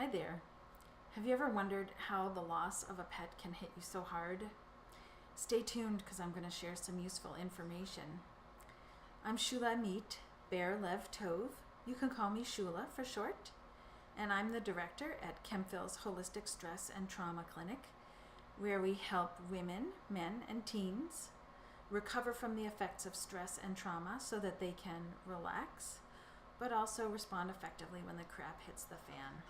Hi there. Have you ever wondered how the loss of a pet can hit you so hard? Stay tuned because I'm going to share some useful information. I'm Shulamit Ber Lev Tov. You can call me Shula for short. And I'm the director at Kempfil's Holistic Stress and Trauma Clinic, where we help women, men, and teens recover from the effects of stress and trauma so that they can relax, but also respond effectively when the crap hits the fan.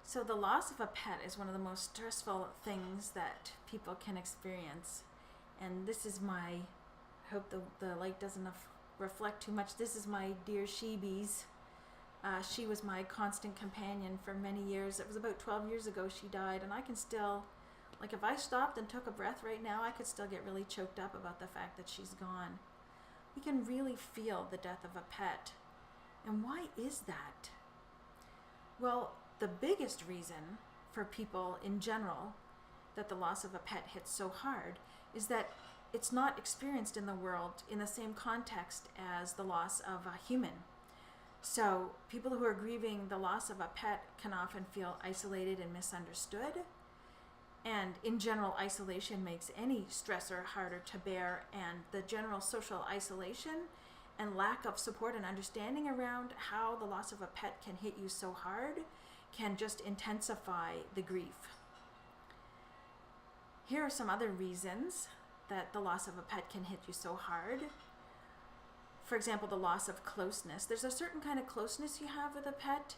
So the loss of a pet is one of the most stressful things that people can experience. And this is I hope the light doesn't reflect too much. This is my dear Sheebies. She was my constant companion for many years. It was about 12 years ago she died, and I can still, if I stopped and took a breath right now, I could still get really choked up about the fact that she's gone. We can really feel the death of a pet. And why is that? Well, the biggest reason for people in general that the loss of a pet hits so hard is that it's not experienced in the world in the same context as the loss of a human. So people who are grieving the loss of a pet can often feel isolated and misunderstood. And in general, isolation makes any stressor harder to bear, and the general social isolation and lack of support and understanding around how the loss of a pet can hit you so hard can just intensify the grief. Here are some other reasons that the loss of a pet can hit you so hard. For example, the loss of closeness. There's a certain kind of closeness you have with a pet.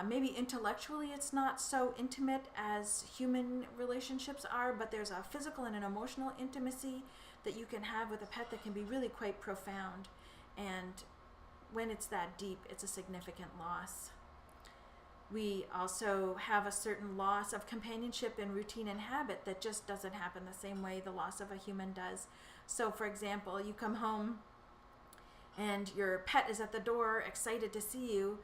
Maybe intellectually it's not so intimate as human relationships are, but there's a physical and an emotional intimacy that you can have with a pet that can be really quite profound. And when it's that deep, it's a significant loss. We also have a certain loss of companionship and routine and habit that just doesn't happen the same way the loss of a human does. So, for example, you come home and your pet is at the door, excited to see you.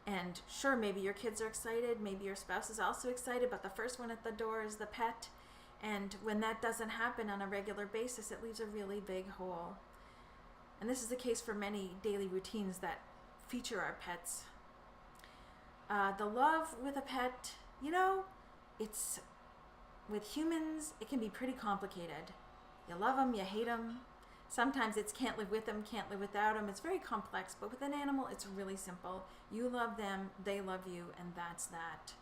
And sure, maybe your kids are excited, maybe your spouse is also excited, but the first one at the door is the pet. And when that doesn't happen on a regular basis, it leaves a really big hole. And this is the case for many daily routines that feature our pets. The love with a pet, it's with humans, it can be pretty complicated. You love them, you hate them. Sometimes it's can't live with them, can't live without them. It's very complex, but with an animal, it's really simple. You love them, they love you, and that's that.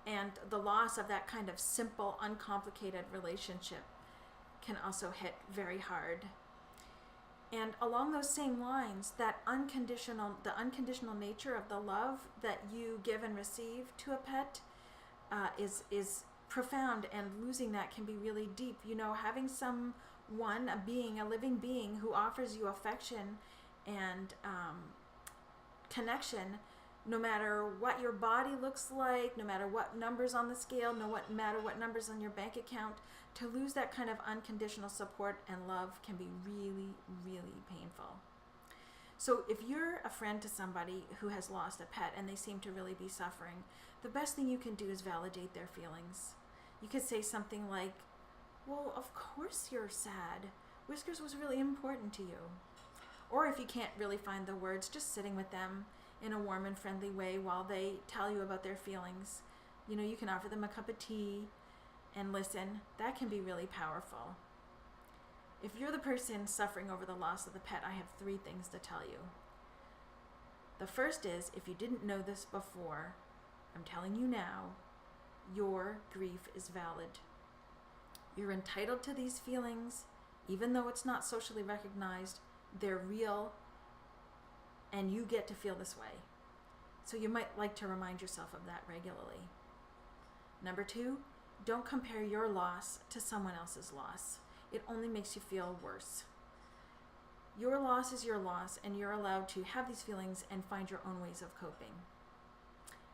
And the loss of that kind of simple, uncomplicated relationship can also hit very hard. And along those same lines, the unconditional nature of the love that you give and receive to a pet is profound, and losing that can be really deep. Having someone, a living being who offers you affection and connection, no matter what your body looks like, no matter what numbers on the scale, no matter what numbers on your bank account, to lose that kind of unconditional support and love can be really, really painful. So if you're a friend to somebody who has lost a pet and they seem to really be suffering, the best thing you can do is validate their feelings. You could say something like, well, of course you're sad. Whiskers was really important to you. Or if you can't really find the words, just sitting with them in a warm and friendly way while they tell you about their feelings. You can offer them a cup of tea and listen. That can be really powerful. If you're the person suffering over the loss of the pet, I have 3 things to tell you. The first is, if you didn't know this before, I'm telling you now, your grief is valid. You're entitled to these feelings, even though it's not socially recognized. They're real, and you get to feel this way. So you might like to remind yourself of that regularly. Number 2, don't compare your loss to someone else's loss. It only makes you feel worse. Your loss is your loss, and you're allowed to have these feelings and find your own ways of coping.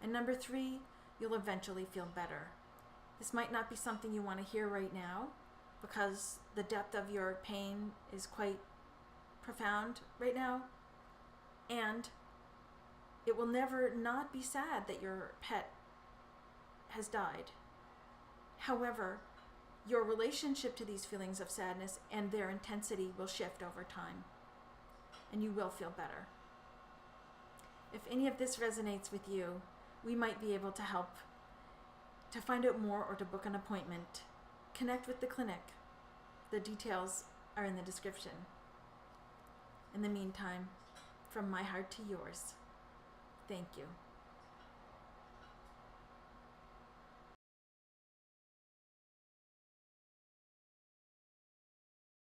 And number 3, you'll eventually feel better. This might not be something you want to hear right now, because the depth of your pain is quite profound right now, and it will never not be sad that your pet has died. However, your relationship to these feelings of sadness and their intensity will shift over time, and you will feel better. If any of this resonates with you, we might be able to help. To find out more or to book an appointment, connect with the clinic. The details are in the description. In the meantime, from my heart to yours, thank you.